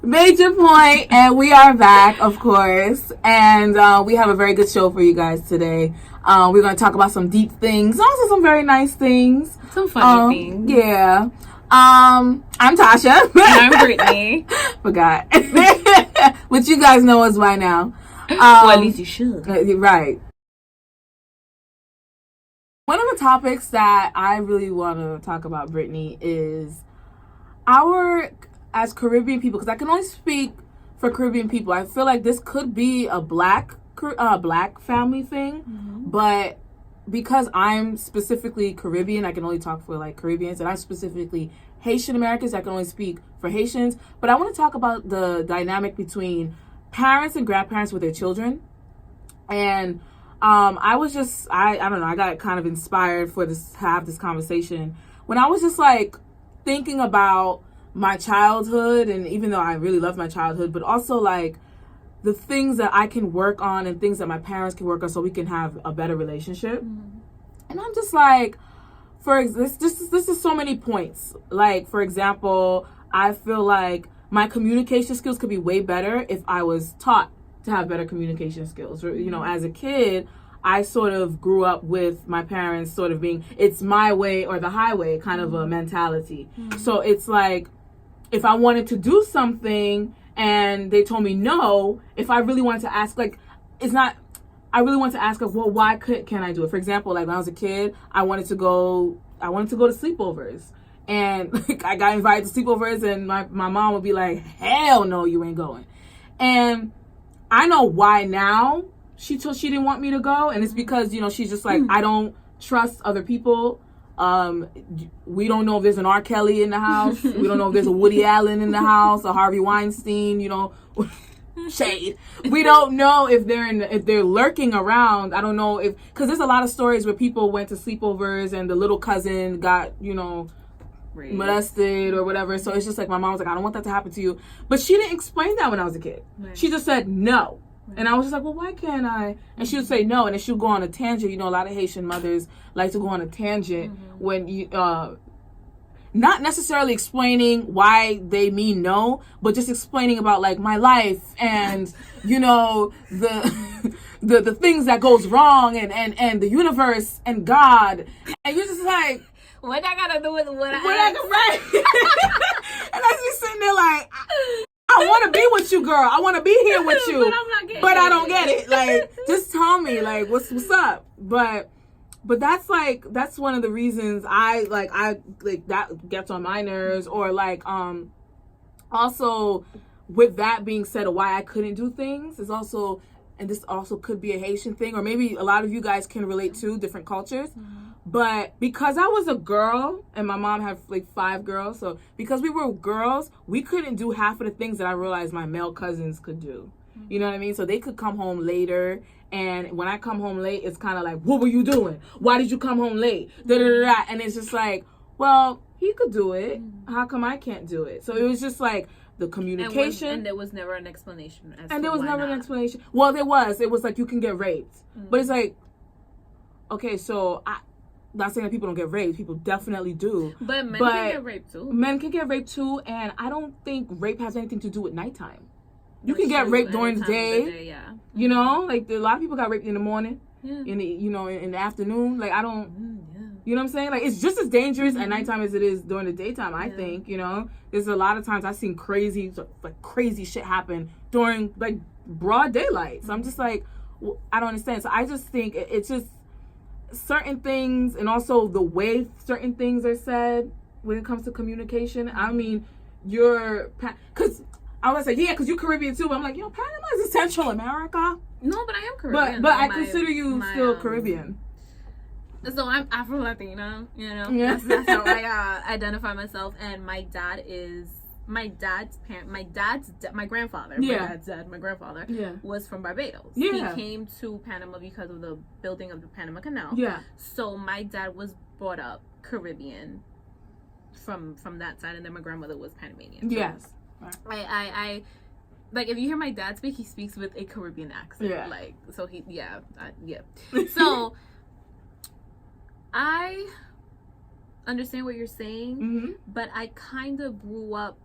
MajahPoint, and we are back, of course, and we have a very good show for you guys today. We're going to talk about some deep things, also some very nice things. Some funny things. Yeah. I'm Tasha. And I'm Britney. Forgot. Which you guys know us by now. Well, at least you should. Right. One of the topics that I really want to talk about, Britney, is as Caribbean people, because I can only speak for Caribbean people. I feel like this could be a black family thing, but because I'm specifically Caribbean, I can only talk for like Caribbeans, and I'm specifically Haitian Americans, I can only speak for Haitians. But I want to talk about the dynamic between parents and grandparents with their children. And I don't know, I got kind of inspired to have this conversation when I was just like thinking about my childhood, and even though I really love my childhood, but also like the things that I can work on and things that my parents can work on so we can have a better relationship. And I'm just like, this is so many points. Like, for example, I feel like my communication skills could be way better if I was taught to have better communication skills. You know, as a kid, I sort of grew up with my parents sort of being, it's my way or the highway kind of a mentality. So it's like, if I wanted to do something and they told me no, if I really wanted to ask, like, I really wanted to ask, like, well, why can I do it? For example, like when I was a kid, I wanted to go to sleepovers. And like, I got invited to sleepovers, and my mom would be like, hell no, you ain't going. And I know why now she didn't want me to go. And it's because, you know, she's just like, I don't trust other people. We don't know if there's an R. Kelly in the house. We don't know if there's a Woody Allen in the house, a Harvey Weinstein, you know, shade. We don't know if they're lurking around. I don't know because there's a lot of stories where people went to sleepovers and the little cousin got, you know, molested or whatever. So it's just like, my mom was like, I don't want that to happen to you. But she didn't explain that when I was a kid. Right. She just said no. And I was just like, well, why can't I? And she would say no, and then she would go on a tangent. You know, a lot of Haitian mothers like to go on a tangent when you, not necessarily explaining why they mean no, but just explaining about like my life and, you know, the things that goes wrong and the universe and God. And you're just like, what that got to do with what I right? And I was just sitting there like, I want to be with you, girl. I want to be here with you. But I'm not getting I don't get it. Like, just tell me, like, what's up? But that's like, that's one of the reasons I that gets on my nerves. Or like, also with that being said, why I couldn't do things is also, and this also could be a Haitian thing, or maybe a lot of you guys can relate to different cultures. But because I was a girl, and my mom had like 5 girls, so because we were girls, we couldn't do half of the things that I realized my male cousins could do. You know what I mean? So they could come home later, and when I come home late, it's kind of like, what were you doing? Why did you come home late? Da-da-da-da. And it's just like, well, he could do it. How come I can't do it? So it was just like the communication. And there was never an explanation. And there was never an explanation. Well, there was. It was like, you can get raped. But it's like, okay, so not saying that people don't get raped. People definitely do. But men can get raped too. Men can get raped too, and I don't think rape has anything to do with nighttime. You can get raped during the day. Yeah. You know, like a lot of people got raped in the morning, in the afternoon. Like I don't, you know what I'm saying? Like it's just as dangerous at nighttime as it is during the daytime. I think, you know, there's a lot of times I've seen crazy shit happen during like broad daylight. So I'm just like, I don't understand. So I just think it's just certain things, and also the way certain things are said when it comes to communication. I mean, because I would say, yeah, because you're Caribbean too, but I'm like, Panama is Central America. No, but I am Caribbean. But I consider you still Caribbean. So I'm Afro-Latina, you know. Yeah. That's how I identify myself. And my grandfather, my grandfather was from Barbados. Yeah. He came to Panama because of the building of the Panama Canal. Yeah. So my dad was brought up Caribbean from that side, and then my grandmother was Panamanian. So yes. I like, if you hear my dad speak, he speaks with a Caribbean accent. Yeah. Like, so So I understand what you're saying, but I kind of grew up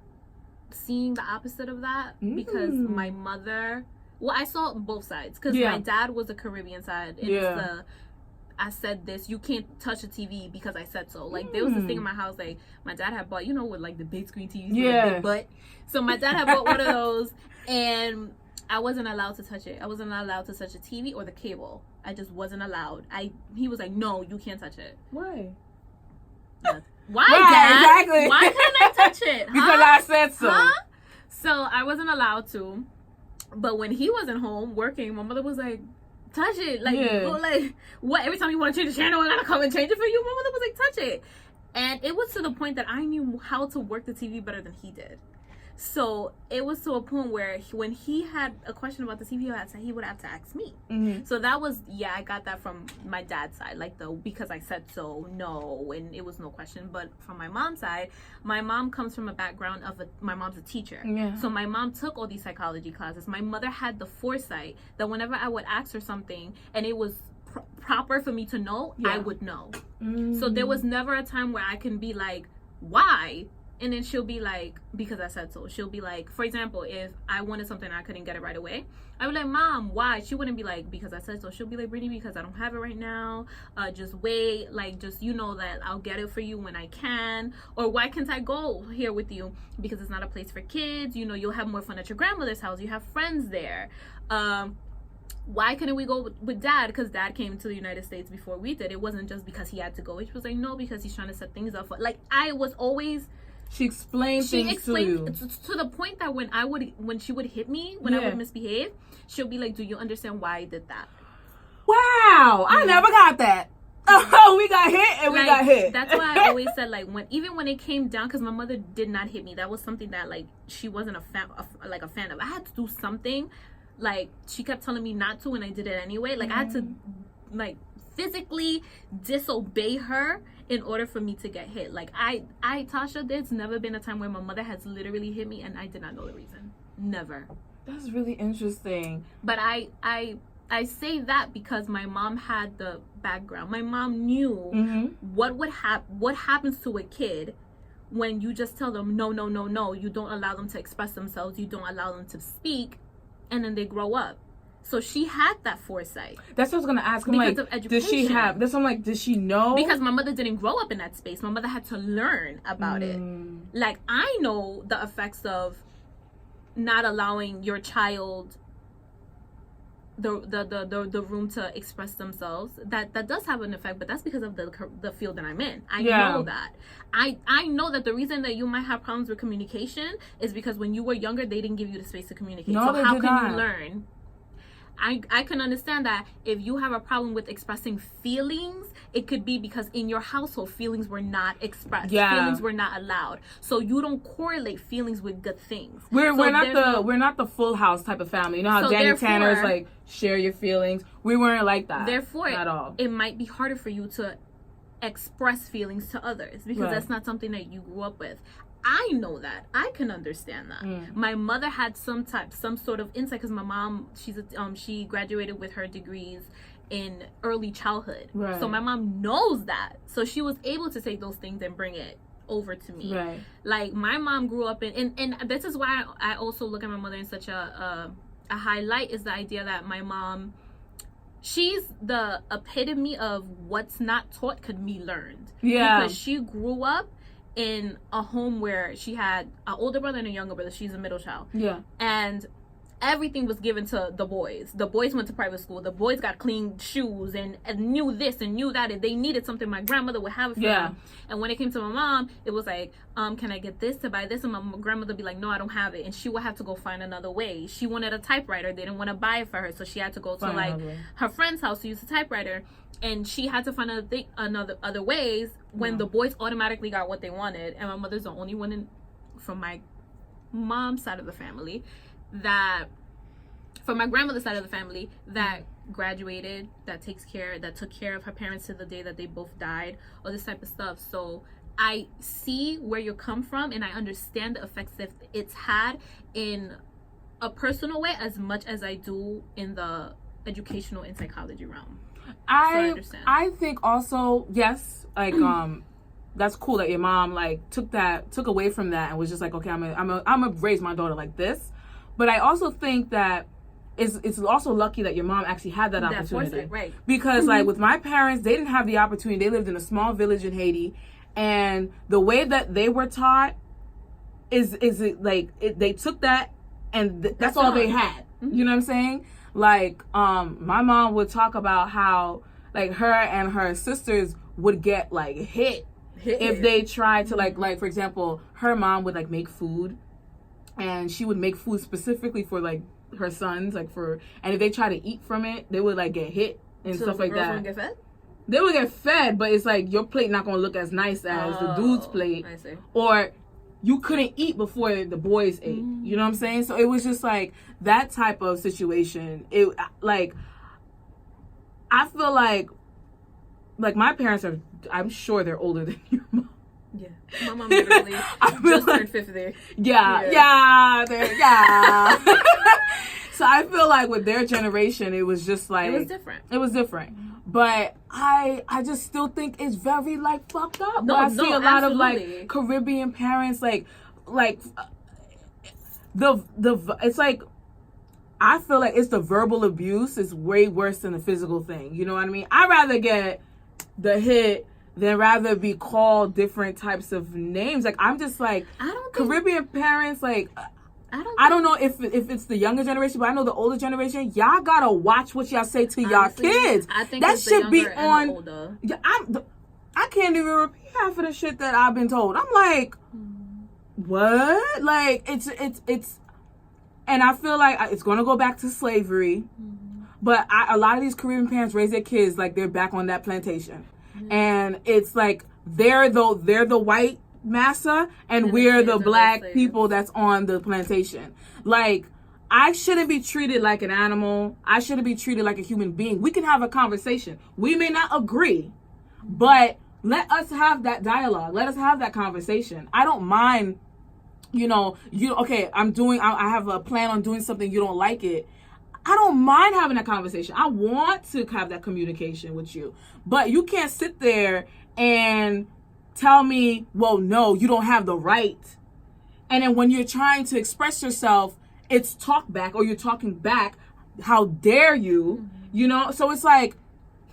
seeing the opposite of that because my mother. Well, I saw both sides because my dad was the Caribbean side, and it's the I said this, you can't touch the TV because I said so. Like, there was this thing in my house, like, my dad had bought, with, like, the big screen TVs with the big butt. So my dad had bought one of those, and I wasn't allowed to touch it. I wasn't allowed to touch the TV or the cable. I just wasn't allowed. He was like, no, you can't touch it. Why? Why, Dad? Exactly. Why can't I touch it? Because I said so. So I wasn't allowed to. But when he wasn't home working, my mother was like, touch it. Like, go, like, what? Every time you want to change the channel, I gotta come and change it for you. My mother was like, touch it. And it was to the point that I knew how to work the TV better than he did. So it was to a point where when he had a question about the TV, he would have to ask me. So that was, I got that from my dad's side, like because I said so, no, and it was no question. But from my mom's side, my mom comes from a background of my mom's a teacher. So my mom took all these psychology classes. My mother had the foresight that whenever I would ask her something and it was proper for me to know, I would know. So there was never a time where I can be like, why? And then she'll be like, because I said so. She'll be like, for example, if I wanted something and I couldn't get it right away, I would be like, Mom, why? She wouldn't be like, because I said so. She'll be like, Brittany, because I don't have it right now. Just wait. Like, just, that I'll get it for you when I can. Or why can't I go here with you? Because it's not a place for kids. You'll have more fun at your grandmother's house. You have friends there. Why couldn't we go with Dad? Because Dad came to the United States before we did. It wasn't just because he had to go. She was like, no, because he's trying to set things up. Like, I was always... She explained things to you. To the point that when she would hit me, when I would misbehave, she'll be like, do you understand why I did that? Wow. I never got that. Oh, we got hit and we got hit. That's why I always said, like, even when it came down, because my mother did not hit me. That was something that, like, she wasn't a fan of. I had to do something. Like, she kept telling me not to, and I did it anyway. Like, I had to, like, physically disobey her in order for me to get hit. Like, Tasha, there's never been a time where my mother has literally hit me and I did not know the reason. Never. That's really interesting. But I say that because my mom had the background. My mom knew what happens to a kid when you just tell them no, no, no, no. You don't allow them to express themselves. You don't allow them to speak, and then they grow up. So she had that foresight. That's what I was gonna ask. I'm because like, of education. did she have? That's what I'm like. Did she know? Because my mother didn't grow up in that space. My mother had to learn about it. Like, I know the effects of not allowing your child the room to express themselves. That does have an effect, but that's because of the field that I'm in. I know that. I know that the reason that you might have problems with communication is because when you were younger, they didn't give you the space to communicate. No, so how can you learn? I can understand that if you have a problem with expressing feelings, it could be because in your household feelings were not expressed. Feelings were not allowed. So you don't correlate feelings with good things. We're not the Full House type of family. You know how Danny Tanner's like, share your feelings. We weren't like that. Therefore, at all. It might be harder for you to express feelings to others because that's not something that you grew up with. I know that. I can understand that. My mother had some sort of insight because my mom, she graduated with her degrees in early childhood. So my mom knows that. So she was able to take those things and bring it over to me. Like, my mom grew up and this is why I also look at my mother in such a highlight, is the idea that my mom, she's the epitome of what's not taught could be learned. Because she grew up in a home where she had an older brother and a younger brother. She's a middle child. And everything was given to the boys. The boys went to private school. The boys got clean shoes and knew this and knew that. If they needed something, my grandmother would have it for them. And when it came to my mom, it was like, can I get this to buy this? And my grandmother would be like, no, I don't have it. And she would have to go find another way. She wanted a typewriter. They didn't want to buy it for her. So she had to go to like her friend's house to use a typewriter. And she had to find other ways when the boys automatically got what they wanted. And my mother's the only one from my mom's side of the family from my grandmother's side of the family that graduated, that took care of her parents to the day that they both died, all this type of stuff. So I see where you come from, and I understand the effects that it's had in a personal way as much as I do in the educational and psychology realm. I think also, yes, like that's cool that your mom like took away from that and was just like, okay, I'm gonna raise my daughter like this. But I also think that it's also lucky that your mom actually had that opportunity, foresight, right? Because like with my parents, they didn't have the opportunity. They lived in a small village in Haiti, and the way that they were taught they took that and that's all they had. You know what I'm saying? Like my mom would talk about how like her and her sisters would get like hit if they tried to like for example, her mom would like make food, and she would make food specifically for like her sons, like and if they try to eat from it, they would like get hit and stuff like that. Get fed? They would get fed, but it's like your plate not gonna look as nice as the dude's plate. I see. Or you couldn't eat before the boys ate. You know what I'm saying? So it was just like that type of situation. It like I feel like my parents are, I'm sure they're older than your mom. Yeah, my mom literally just turned 50. Yeah. So I feel like with their generation, it was just like It was different. But I just still think it's very like fucked up. I see a lot of like Caribbean parents like it's like I feel like it's the verbal abuse is way worse than the physical thing. You know what I mean? I'd rather get the hit than rather be called different types of names. Like I'm just like Caribbean parents like I don't know if it's the younger generation, but I know the older generation, y'all gotta watch what y'all say to y'all kids. I think that should be on. Older. Yeah, I can't even repeat half of the shit that I've been told. I'm like, what? Like it's, and I feel like it's gonna go back to slavery. But a lot of these Caribbean parents raise their kids like they're back on that plantation, and it's like they're the white massa and we're the black people that's on the plantation. Like I shouldn't be treated like an animal. I shouldn't be treated like a human being. We can have a conversation. We may not agree, but let us have that dialogue. Let us have that conversation. I don't mind, okay, I have a plan on doing something, you don't like it. I don't mind having that conversation. I want to have that communication with you. But you can't sit there and tell me, well, no, you don't have the right. And then when you're trying to express yourself, it's talk back or you're talking back. How dare you? So it's like,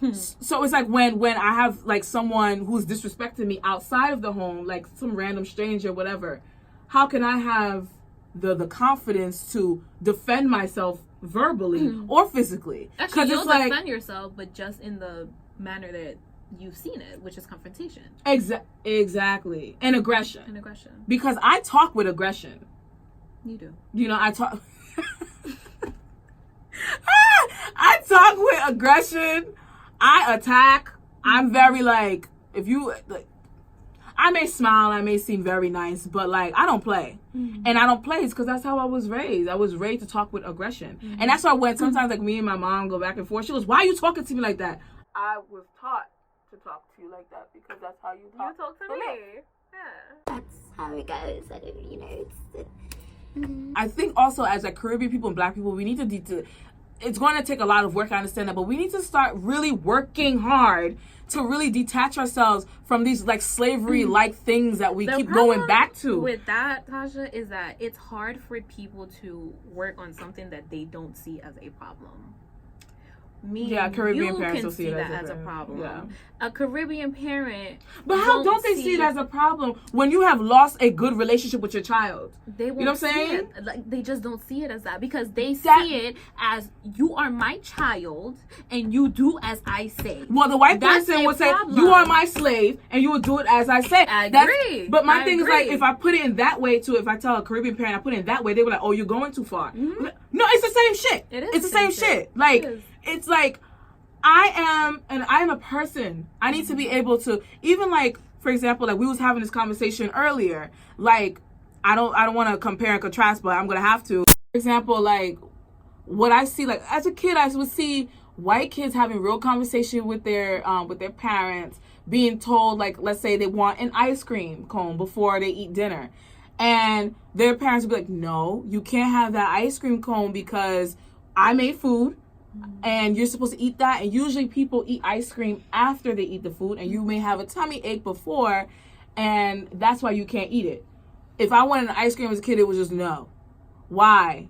when I have like someone who's disrespecting me outside of the home, like some random stranger, whatever, how can I have the confidence to defend myself verbally or physically? Actually, you'll defend yourself, but just in the manner that you've seen it, which is confrontation. Exactly. And aggression. Because I talk with aggression. You do. I talk I talk with aggression. I attack. I'm very like, if you like, I may smile, I may seem very nice, but like I don't play. And I don't play because that's how I was raised. I was raised to talk with aggression. And that's why when sometimes like me and my mom go back and forth, she goes, "Why are you talking to me like that?" I was taught to talk to you like that because that's how you talk to me. Yeah. That's how it goes. I don't, I think also as like Caribbean people and Black people, we need to it's going to take a lot of work, I understand that, but we need to start really working hard to really detach ourselves from these like slavery like things that we keep going back to. With that, Tasha, is that it's hard for people to work on something that they don't see as a problem. Caribbean parents don't see that as a problem. Yeah. A Caribbean parent, but how don't they see it as a problem when you have lost a good relationship with your child? They won't, you know what I'm saying? Like they just don't see it as that because they see it as you are my child and you do as I say. Well, the white person would say you are my slave and you will do it as I say. I agree. But my thing is like if I put it in that way too, if I tell a Caribbean parent I put it in that way, they were like, "Oh, you're going too far." No, it's the same shit. It is. It's the same shit. Like. It's like I am a person. I need to be able to even like, for example, like we was having this conversation earlier. Like I don't want to compare and contrast, but I'm gonna have to. For example, like what I see, like as a kid, I would see white kids having real conversation with their parents, being told like, let's say they want an ice cream cone before they eat dinner, and their parents would be like, "No, you can't have that ice cream cone because I made food." And you're supposed to eat that, and usually people eat ice cream after they eat the food, and you may have a tummy ache before, and that's why you can't eat it. If I wanted an ice cream as a kid, it was just no. Why?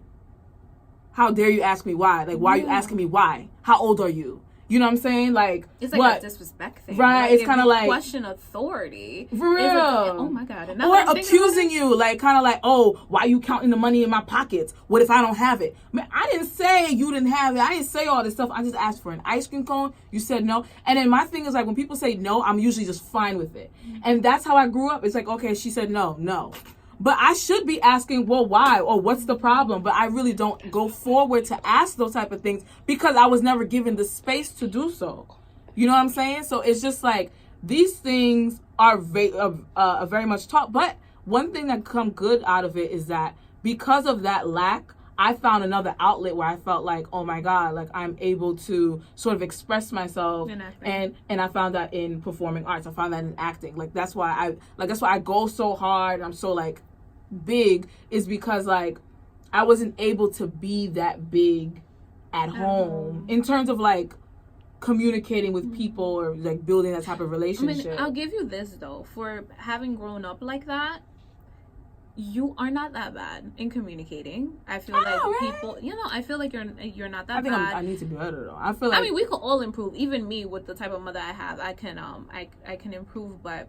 How dare you ask me why? Like, why are you asking me why? How old are you? You know what I'm saying? Like, it's like what? A disrespect thing. Right, like, it's kind of like question authority. For real. Oh my God. And or accusing you, like, kind of like, oh, why are you counting the money in my pockets? What if I don't have it? Man, I didn't say you didn't have it. I didn't say all this stuff. I just asked for an ice cream cone. You said no. And then my thing is, like, when people say no, I'm usually just fine with it. And that's how I grew up. It's like, okay, she said no. But I should be asking, well, why? Or what's the problem? But I really don't go forward to ask those type of things because I was never given the space to do so. You know what I'm saying? So it's just like, these things are very much taught. But one thing that come good out of it is that because of that lack, I found another outlet where I felt like, oh my God, like I'm able to sort of express myself, and I found that in performing arts. I found that in acting. Like that's why I go so hard. I'm so like big is because like I wasn't able to be that big at home in terms of like communicating with people or like building that type of relationship. I mean, I'll give you this though, for having grown up like that. You are not that bad in communicating. I feel like people, I feel like you're not that bad. I need to be better though. I feel like, I mean, we could all improve. Even me, with the type of mother I have, I can improve. But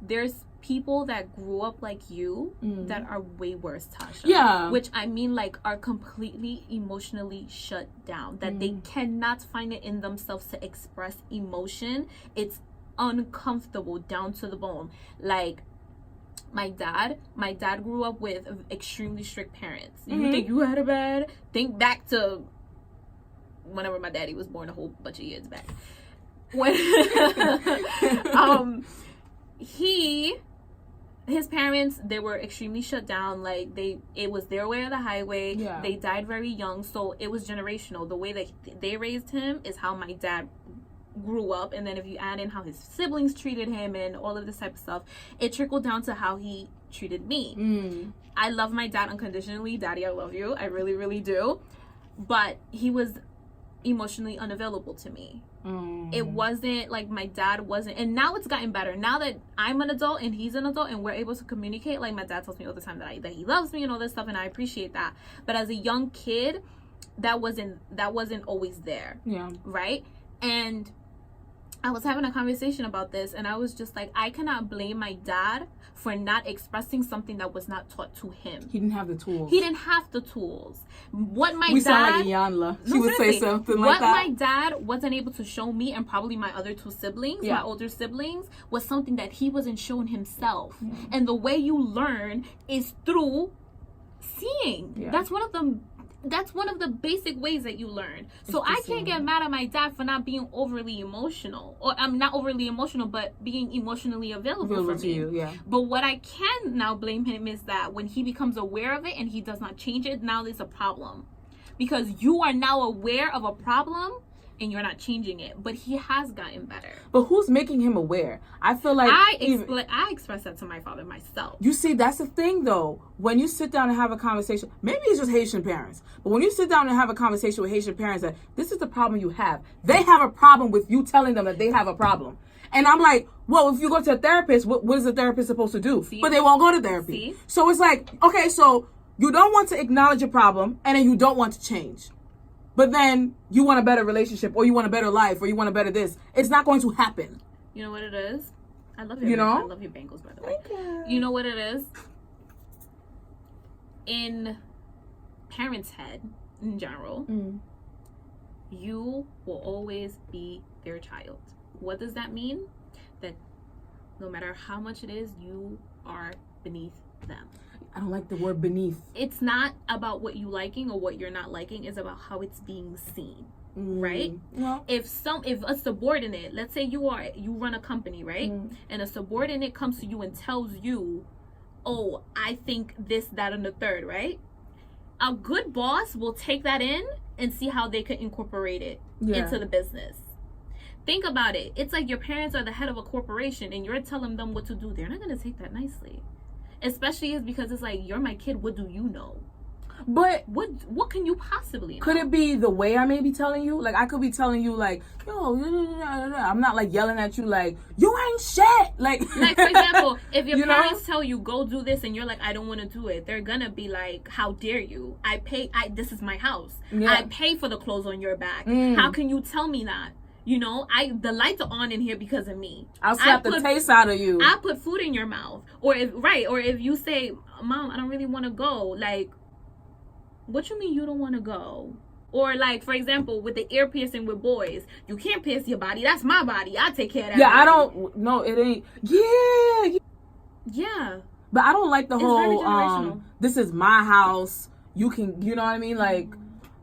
there's people that grew up like you that are way worse, Tasha. Yeah. Which I mean, like, are completely emotionally shut down. That they cannot find it in themselves to express emotion. It's uncomfortable down to the bone. Like, my dad grew up with extremely strict parents. You think you had it bad? Think back to whenever my daddy was born, a whole bunch of years back. When his parents, they were extremely shut down. Like, it was their way or the highway. Yeah. They died very young, so it was generational. The way that they raised him is how my dad grew up, and then if you add in how his siblings treated him and all of this type of stuff, it trickled down to how he treated me. I love my dad unconditionally. Daddy, I love you. I really, really do. But he was emotionally unavailable to me. It wasn't like my dad wasn't, and now it's gotten better. Now that I'm an adult and he's an adult and we're able to communicate, like my dad tells me all the time that he loves me and all this stuff, and I appreciate that. But as a young kid, that wasn't always there. Yeah. Right? And I was having a conversation about this, and I was just like, I cannot blame my dad for not expressing something that was not taught to him. He didn't have the tools. We sound like Iyanla. She would say something like that. What my dad wasn't able to show me, and probably my other two siblings, my older siblings, was something that he wasn't showing himself. And the way you learn is through seeing. Yeah. That's one of the basic ways that you learn. So I can't get mad at my dad for not being overly emotional. Or I'm not overly emotional, but being emotionally available for me. You, yeah. But what I can now blame him is that when he becomes aware of it and he does not change it, now there's a problem. Because you are now aware of a problem and you're not changing it. But he has gotten better. But who's making him aware? I feel like I express that to my father myself. You see, that's the thing though. When you sit down and have a conversation, maybe it's just Haitian parents, but when you sit down and have a conversation with Haitian parents that this is the problem you have, they have a problem with you telling them that they have a problem. And I'm like, well, if you go to a therapist, what is the therapist supposed to do? See? But they won't go to therapy. See? So it's like, okay, so you don't want to acknowledge your problem, and then you don't want to change. But then you want a better relationship, or you want a better life, or you want a better this. It's not going to happen. You know what it is? I love your I love your Bengals, by the way. Okay. You know what it is? In parents' head, in general, you will always be their child. What does that mean? That no matter how much it is, you are beneath them. I don't like the word beneath. It's not about what you liking or what you're not liking. It's about how it's being seen, right? Yeah. If a subordinate, let's say you run a company, right? And a subordinate comes to you and tells you, oh, I think this, that, and the third, right? A good boss will take that in and see how they could incorporate it into the business. Think about it. It's like your parents are the head of a corporation and you're telling them what to do. They're not going to take that nicely. Especially is because it's like, you're my kid, what do you know? But what can you possibly know? Could it be the way I may be telling you? Like, I could be telling you, like, yo, I'm not, like, yelling at you, like, you ain't shit. Like, for example, if your parents tell you, go do this, and you're like, I don't want to do it, they're gonna be like, how dare you? This is my house. Yeah. I pay for the clothes on your back. How can you tell me that? You know, the lights are on in here because of me. I'll slap the taste out of you. I put food in your mouth. Or if you say, Mom, I don't really want to go, like, what you mean you don't want to go? Or, like, for example, with the ear piercing with boys, you can't pierce your body. That's my body. I take care of that. Yeah, body. I don't. No, it ain't. Yeah. But I don't like the whole. This is my house. You can. You know what I mean? Like,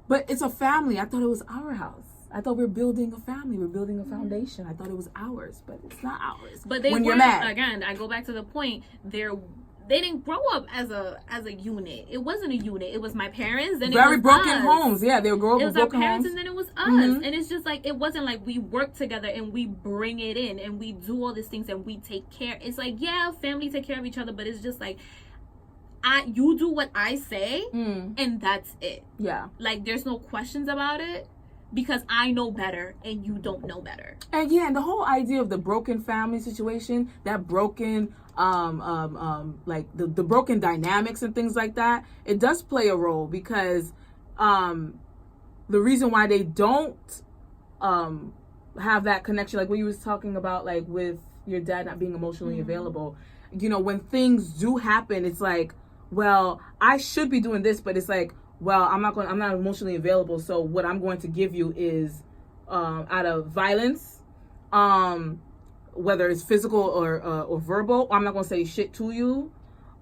but it's a family. I thought it was our house. I thought we were building a family. We're building a foundation. I thought it was ours, but it's not ours. But when you're mad, again, I go back to the point. They didn't grow up as a unit. It wasn't a unit. It was my parents. Then very it was broken us. Homes. Yeah, they were growing up with broken homes. It was our parents, and then it was us. And it's just like, it wasn't like we work together and we bring it in and we do all these things and we take care. It's like, yeah, family take care of each other, but it's just like, you do what I say, and that's it. Yeah, like there's no questions about it. Because I know better and you don't know better. And yeah, and the whole idea of the broken family situation, that broken like the broken dynamics and things like that, it does play a role because the reason why they don't have that connection, like what you was talking about, like with your dad not being emotionally available, you know, when things do happen, it's like, well, I should be doing this, but it's like, well, I'm not emotionally available, so what I'm going to give you is out of violence, whether it's physical or verbal. I'm not going to say shit to you.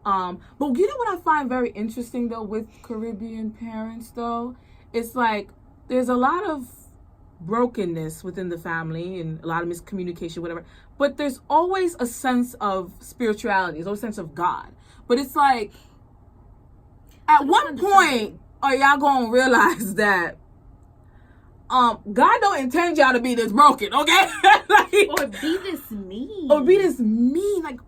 But you know what I find very interesting, though, with Caribbean parents, though? It's like there's a lot of brokenness within the family and a lot of miscommunication, whatever. But there's always a sense of spirituality. There's always a sense of God. But it's like, at one point, are y'all gonna realize that God don't intend y'all to be this broken, okay? Like, or be this mean. Like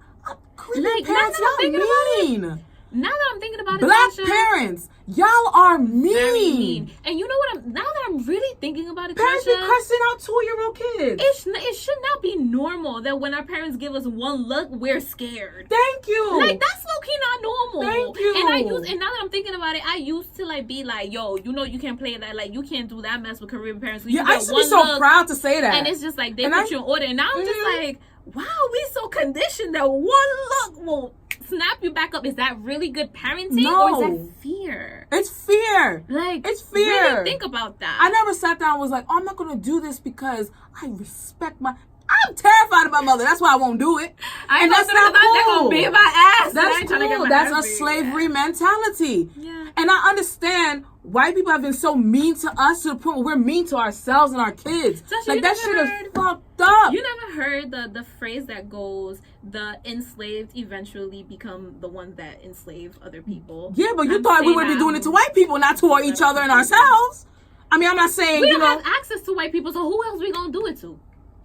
Caribbean parents, y'all mean. Now that I'm thinking about it, Black Tasha, parents, y'all are mean. Very mean. And you know what? Now that I'm really thinking about it, parents Tasha, be cussing out 2-year-old kids. It should not be normal that when our parents give us one look, we're scared. Thank you. Like, that's low-key not normal. Thank you. And now that I'm thinking about it, I used to like be like, yo, you know, you can't play that. Like, you can't do that mess with Caribbean parents. So I used to be so proud to say that. And it's just like they put you in order. And now I'm just like, wow, we so conditioned that one look will snap you back up. Is that really good parenting? No. Or is that fear? It's fear. Like, it's fear. Really think about that. I never sat down and was like, oh, I'm not going to do this because I respect I'm terrified of my mother. That's why I won't do it. And that's not cool. They're going to beat my ass. That's cool. That's a slavery mentality. Yeah. And I understand white people have been so mean to us to the point where we're mean to ourselves and our kids. Tasha, like, that shit is fucked up. You never heard the phrase that goes, the enslaved eventually become the ones that enslave other people? Yeah, but you thought we would be doing it to white people, not to each other and ourselves. I mean, I'm not saying, we don't have access to white people, so who else we gonna do it to?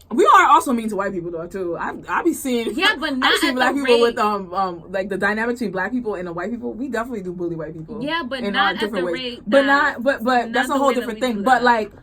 We are also mean to white people though too. I be seeing but not seeing black people with like the dynamic between black people and the white people. We definitely do bully white people. Yeah, but in not different at the ways. Rate. But that's a whole different thing. But like,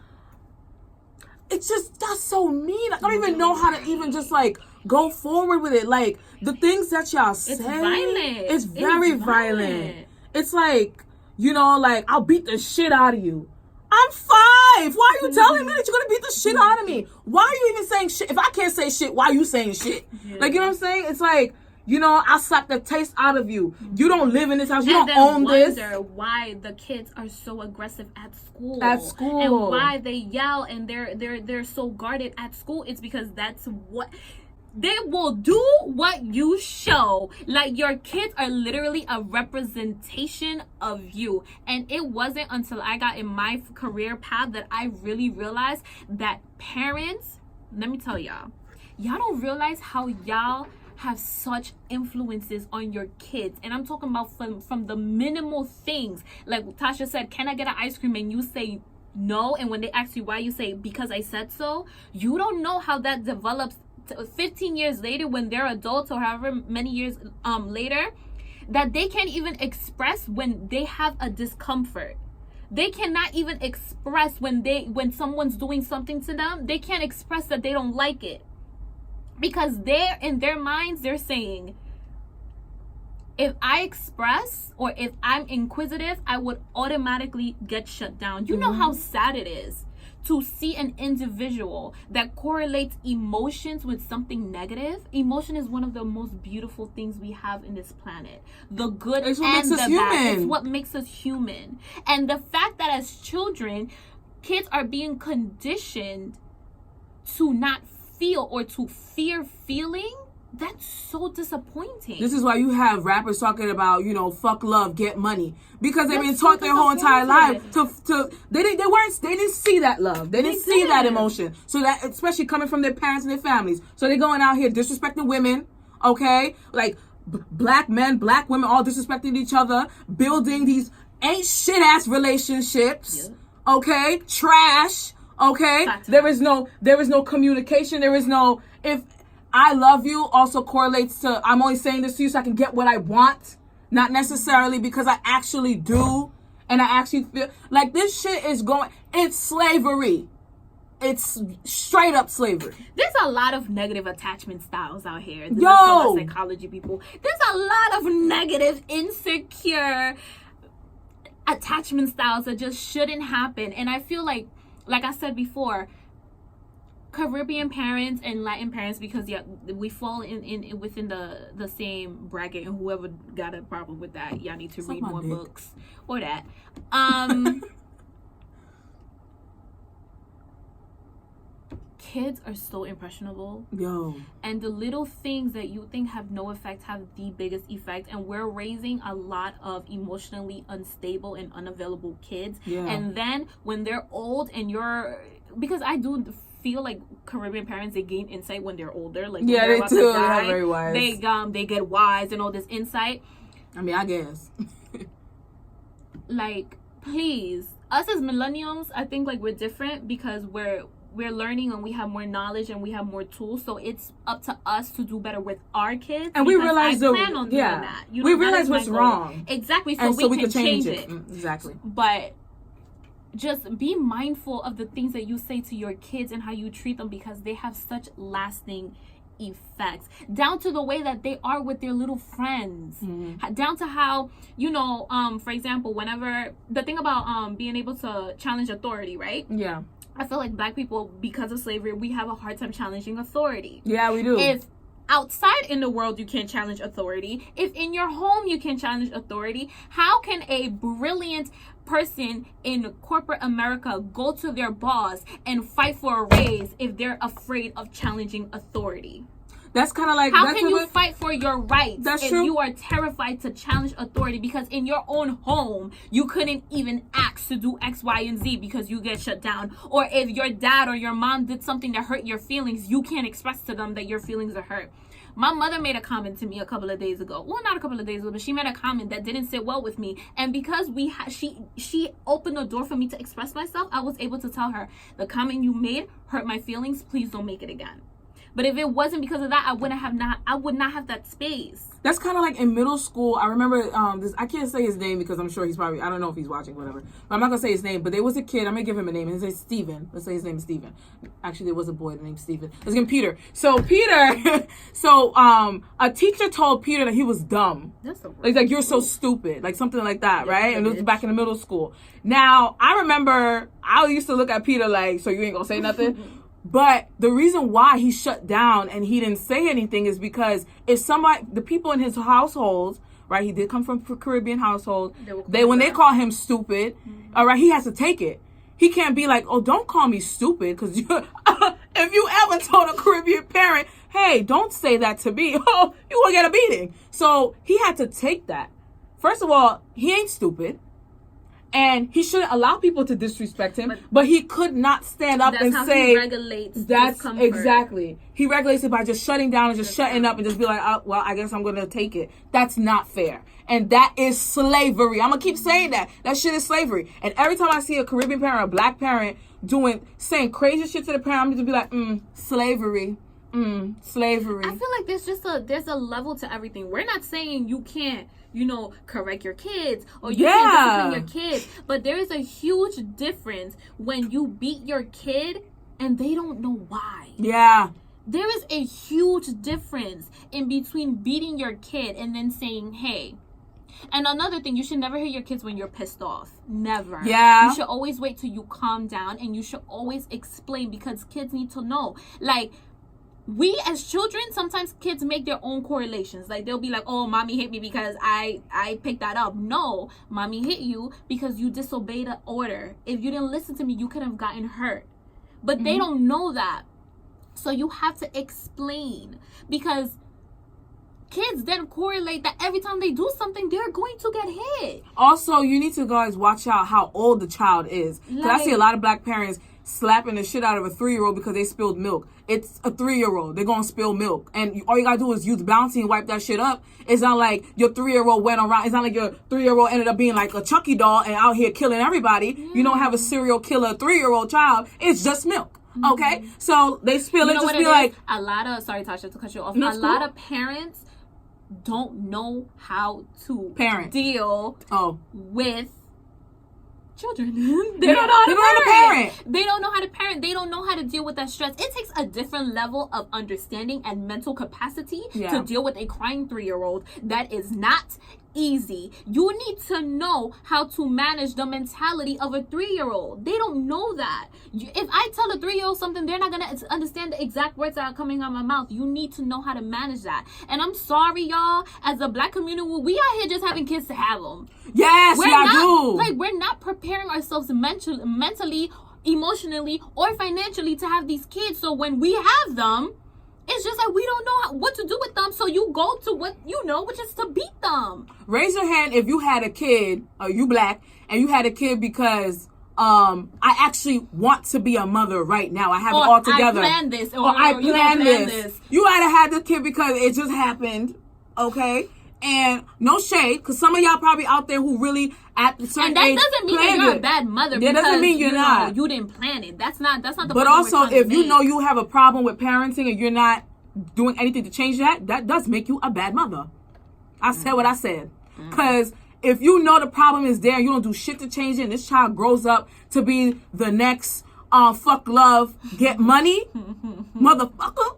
it's just that's so mean. I don't even know how to even just like go forward with it. Like the things that y'all say, it's violent. It's very violent. It's like, you know, like I'll beat the shit out of you. I'm 5. Why are you telling me that you're gonna beat the shit out of me? Why are you even saying shit? If I can't say shit, why are you saying shit? Yeah. Like, you know what I'm saying? It's like, you know, I'll slap the taste out of you. You don't live in this house. You don't own this. And why the kids are so aggressive at school. And why they yell and they're so guarded at school. It's because that's what... They will do what you show. Like, your kids are literally a representation of you. And it wasn't until I got in my career path that I really realized that parents, let me tell y'all don't realize how y'all have such influences on your kids. And I'm talking about from the minimal things. Like Tasha said, can I get an ice cream? And you say no. And when they ask you why, you say, because I said so. You don't know how that develops 15 years later when they're adults, or however many years later. that they can't even express when they have a discomfort. They cannot even express when someone's doing something to them. They can't express that they don't like it. Because they're in their minds, they're saying, if I express or if I'm inquisitive, I would automatically get shut down. You know how sad it is to see an individual that correlates emotions with something negative. Emotion is one of the most beautiful things we have in this planet. The good and the bad. It's what makes us human. And the fact that as children, kids are being conditioned to not feel or to fear feeling, that's so disappointing. This is why you have rappers talking about, you know, fuck love, get money, because they've been taught their whole entire life to they didn't see that love, they didn't see that emotion. So that, especially coming from their parents and their families, so they're going out here disrespecting women, okay, like black men, black women, all disrespecting each other, building these ain't shit ass relationships, okay, trash, okay. There is no communication. There is no, if I love you also correlates to I'm only saying this to you so I can get what I want, not necessarily because I actually do, and I actually feel like this shit is going, it's slavery. It's straight up slavery. There's a lot of negative attachment styles out here. This is psychology people. There's a lot of negative, insecure attachment styles that just shouldn't happen. And I feel like I said before, Caribbean parents and Latin parents, because we fall in within the same bracket, and whoever got a problem with that, y'all need to read more books or that. Kids are so impressionable. And the little things that you think have no effect have the biggest effect, and we're raising a lot of emotionally unstable and unavailable kids. And then when they're old and because I do feel like Caribbean parents, they gain insight when they're older. Like, yeah, they do. They're very wise. They get wise and all this insight. I mean, I guess. Like, please, us as millennials, I think like we're different because we're learning and we have more knowledge and we have more tools. So it's up to us to do better with our kids. And we realize doing that. You know, we realize what's wrong. Exactly. So we can change it. Exactly. But just be mindful of the things that you say to your kids and how you treat them, because they have such lasting effects, down to the way that they are with their little friends, down to how, you know, for example, whenever the thing about being able to challenge authority, right? Yeah, I feel like black people, because of slavery, we have a hard time challenging authority. Yeah, we do. If outside in the world you can't challenge authority, if in your home you can challenge authority, how can a brilliant person in corporate America go to their boss and fight for a raise if they're afraid of challenging authority? That's kind of like, how can you fight for your rights if true. You are terrified to challenge authority? Because in your own home, you couldn't even ask to do X, Y, and Z because you get shut down. Or if your dad or your mom did something that hurt your feelings, you can't express to them that your feelings are hurt. My mother made a comment to me a couple of days ago. Well, not a couple of days ago, but she made a comment that didn't sit well with me. And because she opened the door for me to express myself, I was able to tell her, the comment you made hurt my feelings. Please don't make it again. But if it wasn't because of that, I would not have that space. That's kind of like in middle school. I remember I can't say his name because I'm sure he's probably, I don't know if he's watching, whatever. But I'm not going to say his name. But there was a kid. I'm going to give him a name. His name's Steven. Let's say his name is Steven. Actually, there was a boy named Steven. Let's give him Peter. So Peter, a teacher told Peter that he was dumb. That's so like you're so stupid. Like something like that, yeah, right? And it was back in the middle school. Now, I remember I used to look at Peter like, so you ain't going to say nothing? But the reason why he shut down and he didn't say anything is because if the people in his household, right, he did come from a Caribbean household, when they call him stupid, all right, he has to take it. He can't be like, oh, don't call me stupid, because if you ever told a Caribbean parent, hey, don't say that to me, oh, you will get a beating. So he had to take that. First of all, he ain't stupid. And he shouldn't allow people to disrespect him, but he could not stand up and say, he regulates discomfort. Exactly. He regulates it by just shutting down and just shutting up and just be like, oh, well, I guess I'm going to take it. That's not fair. And that is slavery. I'm going to keep saying that. That shit is slavery. And every time I see a Caribbean parent or a black parent saying crazy shit to the parent, I'm going to be like, slavery. Slavery. I feel like there's a level to everything. We're not saying you can't correct your kids, or you can't discipline your kids. But there is a huge difference when you beat your kid and they don't know why. Yeah. There is a huge difference in between beating your kid and then saying, hey. And another thing, you should never hit your kids when you're pissed off. Never. Yeah. You should always wait till you calm down, and you should always explain, because kids need to know. Like, we as children, sometimes kids make their own correlations. Like, they'll be like, oh, mommy hit me because I picked that up. No, mommy hit you because you disobeyed an order. If you didn't listen to me, you could have gotten hurt. But they don't know that. So you have to explain, because kids then correlate that every time they do something, they're going to get hit. Also, you need to guys watch out how old the child is. Because I see a lot of black parents slapping the shit out of a 3-year-old because they spilled milk. It's a 3-year-old. They're going to spill milk. And all you got to do is use Bounty and wipe that shit up. It's not like your 3-year-old went around. It's not like your 3-year-old ended up being like a Chucky doll and out here killing everybody. Yeah. You don't have a serial killer 3-year-old child. It's just milk. Okay? So they spill it. Just be like... A lot of... Sorry, Tasha, to cut you off. A lot of parents don't know how to deal with children. They don't know how to parent. They don't know how to parent. They don't know how to deal with that stress. It takes a different level of understanding and mental capacity to deal with a crying 3-year-old. That is not easy. You need to know how to manage the mentality of a 3-year-old. They don't know that. If I tell a 3-year-old something, they're not going to understand the exact words that are coming out of my mouth. You need to know how to manage that. And I'm sorry, y'all, as a black community, we out here just having kids to have them. Yes, I do. Like, we're not preparing ourselves mentally, emotionally, or financially to have these kids. So when we have them, it's just like we don't know what to do with them. So you go to what you know, which is to beat them. Raise your hand if you had a kid, or you black, and you had a kid because I actually want to be a mother right now. I have it all together. I planned this. Or I planned this. You might have had this kid because it just happened. Okay? And no shade, because some of y'all probably out there who really at the certain age. And that doesn't mean that you're a bad mother. That doesn't mean you're not. You didn't plan it. That's not the point. But also, if you know you have a problem with parenting and you're not doing anything to change that does make you a bad mother. I said what I said. Because if you know the problem is there and you don't do shit to change it, and this child grows up to be the next fuck love, get money, motherfucker,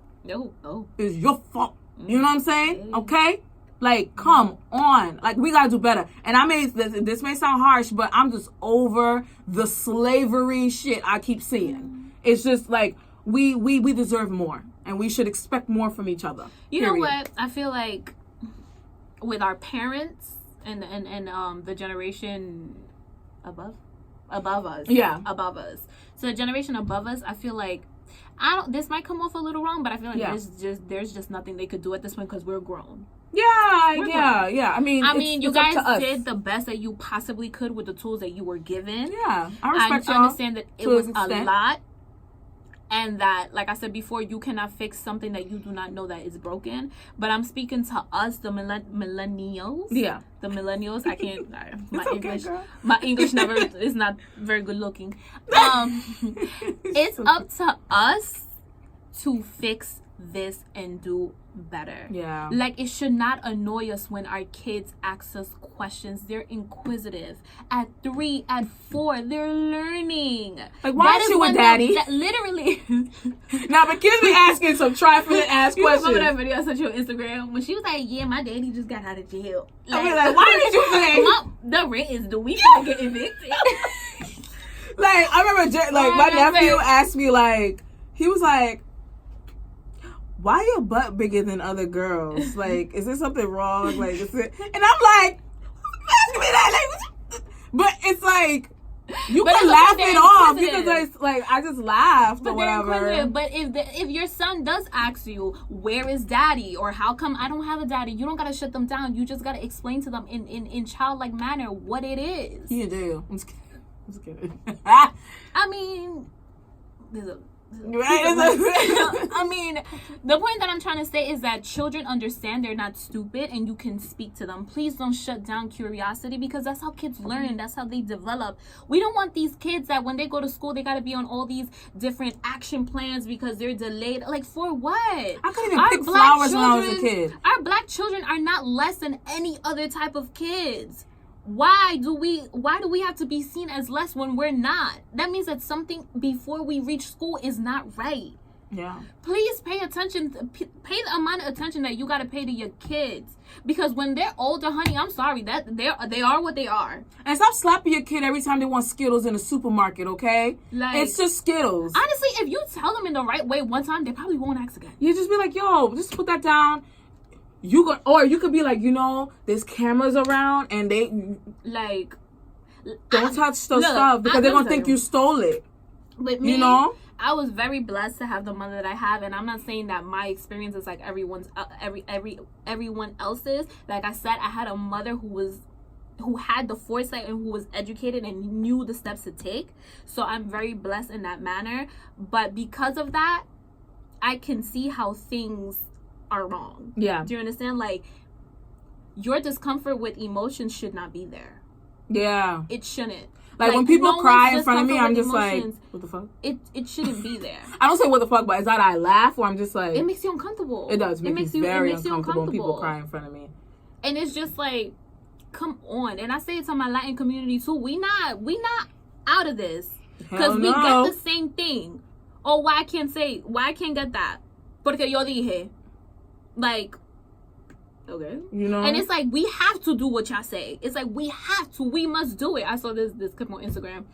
it's your fault. You know what I'm saying? Okay? Like, come on. Like, we gotta do better. And this may sound harsh, but I'm just over the slavery shit I keep seeing. It's just like, we deserve more. And we should expect more from each other. You know what? I feel like with our parents and the generation above us. Yeah. Above us. So the generation above us, I feel like, this might come off a little wrong, but I feel like there's just nothing they could do at this point because we're grown. Yeah. I mean, you guys did the best that you possibly could with the tools that you were given. Yeah, I respect y'all. I understand that it was a lot, and that, like I said before, you cannot fix something that you do not know that is broken. But I'm speaking to us, the millennials. Yeah, the millennials. I can't. My English never is not very good looking. It's up to us to fix this and do better. Yeah. Like, it should not annoy us when our kids ask us questions. They're inquisitive. At 3, at 4, they're learning. Like, why is she with daddy? Literally. Now, but kids be asking some trifling ass questions. Remember that video I sent you on Instagram when she was like, yeah, my daddy just got out of jail. Like, I mean, why did you say? The rent is due. We can't get evicted. Like, I remember, my nephew asked me, like, he was like, why your butt bigger than other girls? Like, is there something wrong? Like, is it? And I'm like, asking me that. Like, but it's like, you can laugh it off because it's like, I just laughed or whatever. But if your son does ask you, where is daddy? Or how come I don't have a daddy? You don't got to shut them down. You just got to explain to them in childlike manner what it is. You do. I'm just kidding. I mean, I mean, the point that I'm trying to say is that children understand they're not stupid and you can speak to them. Please don't shut down curiosity, because that's how kids learn. That's how they develop. We don't want these kids that when they go to school, they got to be on all these different action plans because they're delayed. Like, for what? I couldn't even pick flowers when I was a kid. Our black children are not less than any other type of kids. Why do we have to be seen as less when we're not? That means that something before we reach school is not right. Yeah. Please pay attention. Pay the amount of attention that you got to pay to your kids, because when they're older, honey, I'm sorry, that they are what they are. And stop slapping your kid every time they want Skittles in the supermarket, okay? Like, it's just Skittles. Honestly, if you tell them in the right way one time, they probably won't ask again. You just be like, yo, just put that down. Or you could be like, there's cameras around and they like don't touch the stuff because they're gonna think you stole it. With me, I was very blessed to have the mother that I have, and I'm not saying that my experience is like everyone else's. Like I said, I had a mother who had the foresight and who was educated and knew the steps to take. So I'm very blessed in that manner. But because of that, I can see how things are wrong. Yeah. Do you understand? Like, your discomfort with emotions should not be there. Yeah. It shouldn't. Like when people cry in front of me, I'm just like, what the fuck? It shouldn't be there. I don't say what the fuck, but it's that I laugh or I'm just like... It makes you uncomfortable. It does. It makes me very uncomfortable when people cry in front of me. And it's just like, come on. And I say it to my Latin community too. We not out of this. Because we get the same thing. Oh, why I can't get that? Porque yo dije. Like, okay. And it's like, we have to do what y'all say. It's like, we must do it. I saw this clip on Instagram,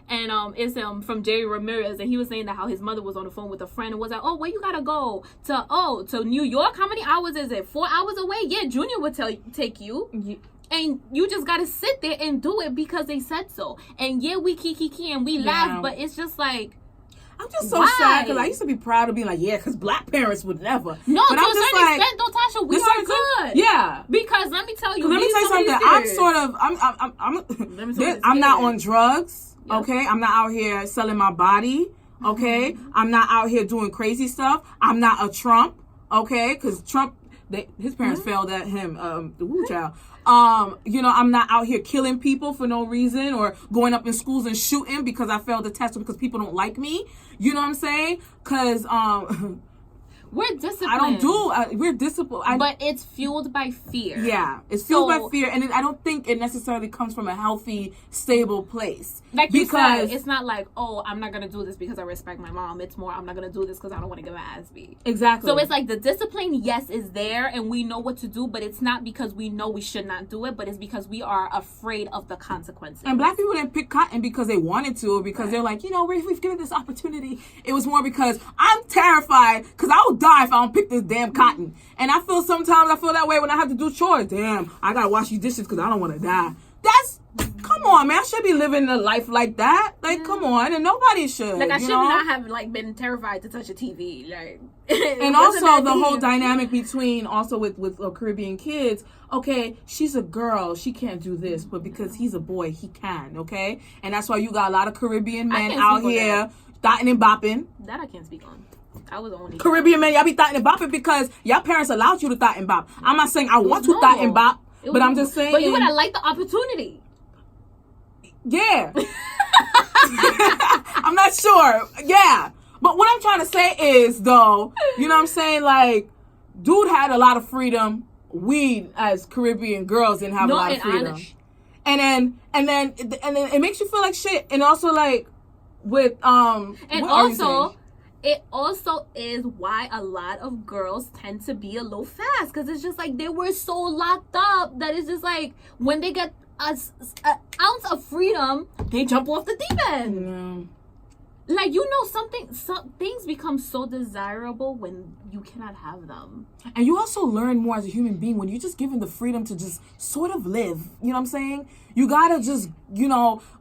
and it's from Jerry Ramirez, and he was saying that how his mother was on the phone with a friend and was like, oh, where you gotta go to New York? How many hours is it? 4 hours away? Yeah, Junior would take you. Yeah. And you just gotta sit there and do it because they said so. And yeah, we kiki and we laugh, but it's just like, I'm just so sad because I used to be proud of being like, because black parents would never. No, but to a certain extent, though, Tasha, we are good. Yeah. Because let me tell you something. I'm not on drugs. Yep. Okay, I'm not out here selling my body. Okay, I'm not out here doing crazy stuff. I'm not a Trump. Okay, because Trump, his parents failed at him. The woo child. I'm not out here killing people for no reason or going up in schools and shooting because I failed the test or because people don't like me. You know what I'm saying? Because we're disciplined. We're disciplined. But it's fueled by fear. Yeah, it's fueled by fear, and I don't think it necessarily comes from a healthy, stable place. Like you said, it's not like, oh, I'm not going to do this because I respect my mom. It's more, I'm not going to do this because I don't want to get my ass beat. Exactly. So it's like the discipline, yes, is there, and we know what to do, but it's not because we know we should not do it, but it's because we are afraid of the consequences. And black people didn't pick cotton because they wanted to, or because they're like, we've given this opportunity. It was more because I'm terrified because I will die if I don't pick this damn cotton. And sometimes I feel that way when I have to do chores. Damn, I got to wash these dishes because I don't want to die. Come on, man. I should be living a life like that. Like, come on. And nobody should. Like, I should not have, been terrified to touch a TV. Like, and also the whole dynamic between, also with Caribbean kids, okay, she's a girl. She can't do this. But because he's a boy, he can, okay? And that's why you got a lot of Caribbean men out here thotting and bopping. That I can't speak on. I was the only Caribbean men, y'all be thotting and bopping because y'all parents allowed you to thot and bop. I'm not saying I want to thot and bop, but I'm just saying. But you would have liked the opportunity. Yeah. I'm not sure. Yeah. But what I'm trying to say is, though, you know what I'm saying? Like, dude had a lot of freedom. We, as Caribbean girls, didn't have a lot of freedom. And then it makes you feel like shit. And also, like, with, it also is why a lot of girls tend to be a little fast. Because it's just like, they were so locked up that it's just like, when they get an ounce of freedom, they jump off the deep end. Yeah. Like, some things become so desirable when you cannot have them. And you also learn more as a human being when you're just given the freedom to just sort of live. You know what I'm saying? You gotta just,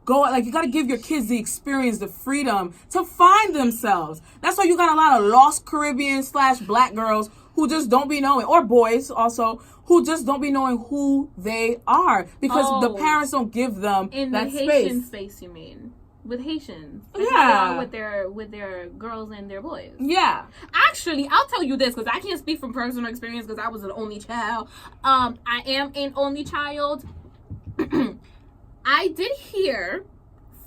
go, like, you gotta give your kids the experience, the freedom to find themselves. That's why you got a lot of lost Caribbean / black girls who just don't be knowing, or boys also, who just don't be knowing who they are because the parents don't give them that space. In the Haitian space, you mean? with Haitians. Yeah. With their girls and their boys. Yeah. Actually, I'll tell you this, because I can't speak from personal experience because I was an only child. I am an only child. I did hear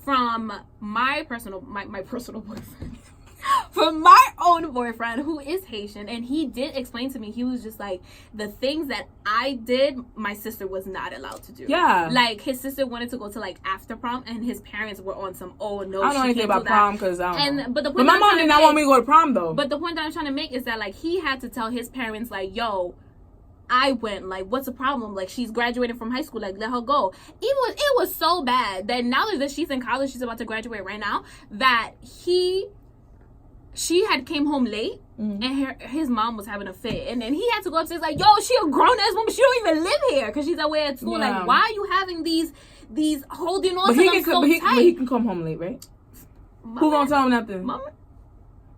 from my personal boyfriend. From my own boyfriend, who is Haitian, and he did explain to me, he was just like, the things that I did, my sister was not allowed to do. Yeah. Like, his sister wanted to go to, like, after prom, and his parents were on some, oh, no, I don't know anything about prom, because I don't know. But my mom did not want me to go to prom, though. But the point that I'm trying to make is that, like, he had to tell his parents, like, yo, I went, like, what's the problem? Like, she's graduating from high school, like, let her go. It was so bad that now that she's in college, she's about to graduate right now, that she had came home late, and his mom was having a fit, and then he had to go upstairs like, yo, she a grown ass woman, she don't even live here because she's away at school. Like, why are you having these holding on to them so tight? But he can come home late, right? Who gonna tell him nothing? Mama?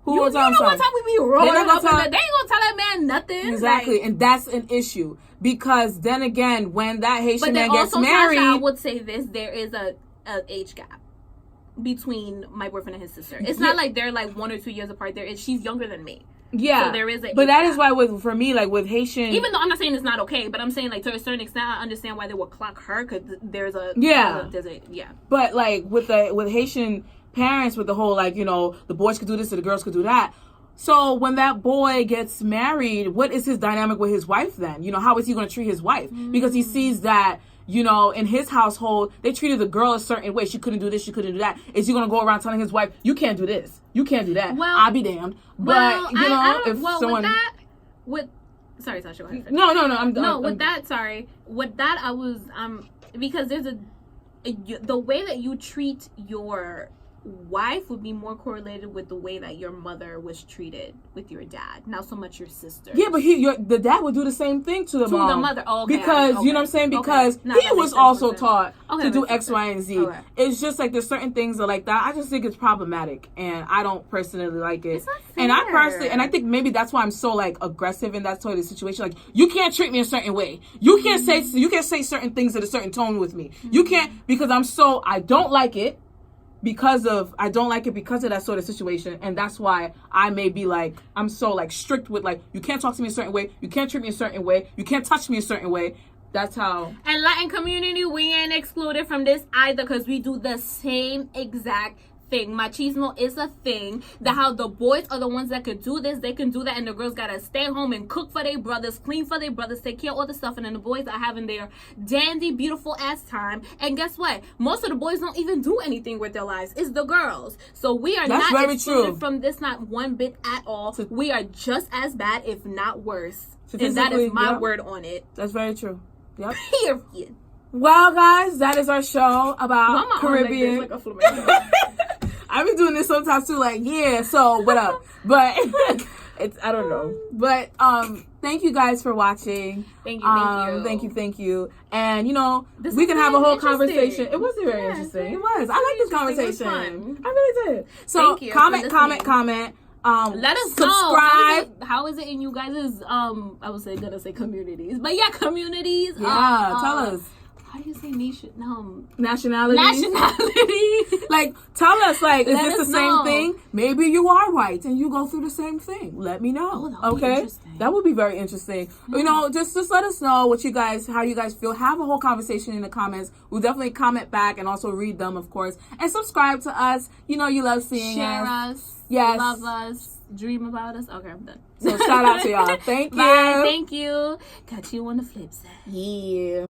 Who gonna tell him something? What time we be rolling up? They ain't gonna tell that man nothing. Exactly, and that's an issue because then again, when that Haitian man gets married, Tasha, I would say this: there is a age gap between my boyfriend and his sister. It's not like they're like 1 or 2 years apart. She's younger than me. Yeah, so there is but that is why for me, like with Haitian, even though I'm not saying it's not okay, but I'm saying like to a certain extent, I understand why they would clock her because there's a But like with Haitian parents, with the whole like, you know, the boys could do this and the girls could do that. So when that boy gets married, what is his dynamic with his wife then? You know, how is he going to treat his wife? Because he sees that, you know, in his household, they treated the girl a certain way. She couldn't do this, she couldn't do that. Is he going to go around telling his wife, you can't do this, you can't do that? Well, I'll be damned. But, you know, if someone... Sorry, Tasha, go ahead. No, with that, I was, because there's the way that you treat your wife would be more correlated with the way that your mother was treated with your dad, not so much your sister. Yeah, but the dad would do the same thing to the mom. To the mother. Oh, okay, because you know what I'm saying, because he was also taught to do X, Y, and Z. Okay. It's just like there's certain things that like that I just think it's problematic, and I don't personally like it. It's not fair. And I think maybe that's why I'm so like aggressive in that sort of situation. Like, you can't treat me a certain way. You can't say certain things in a certain tone with me. You can't, because I don't like it. I don't like it because of that sort of situation, and that's why I may be like, I'm so like strict with like, you can't talk to me a certain way, you can't treat me a certain way, you can't touch me a certain way. That's how. And Latin community, we ain't excluded from this either, because we do the same exact thing. Machismo is a thing. That how the boys are the ones that could do this, they can do that, and the girls gotta stay home and cook for their brothers, clean for their brothers, take care of all the stuff, and then the boys are having their dandy, beautiful ass time. And guess what? Most of the boys don't even do anything with their lives. It's the girls. So we are not excluded from this, not one bit at all. We are just as bad, if not worse. And that is my word on it. That's very true. Yep. Period. Well, guys, that is our show about Caribbean. Like a flamingo. I've been doing this sometimes too, like, yeah, so what up? But I don't know. But thank you guys for watching. Thank you. Thank you. And you know, we can have a whole conversation. It was very interesting. It was. I like this conversation. I really did. So comment. Let us subscribe. Know. How is it in you guys' I was gonna say communities, but yeah, communities. Yeah, tell us. How do you say nation? Nationality. Like, tell us, like, is this the same thing? Maybe you are white and you go through the same thing. Let me know. Okay, that would be very interesting. You know, just let us know how you guys feel. Have a whole conversation in the comments. We'll definitely comment back and also read them, of course. And subscribe to us. You know, you love seeing us. Share us. Yes. Love us. Dream about us. Okay, I'm done. So shout out to y'all. Thank you. Bye. Thank you. Catch you on the flip side. Yeah.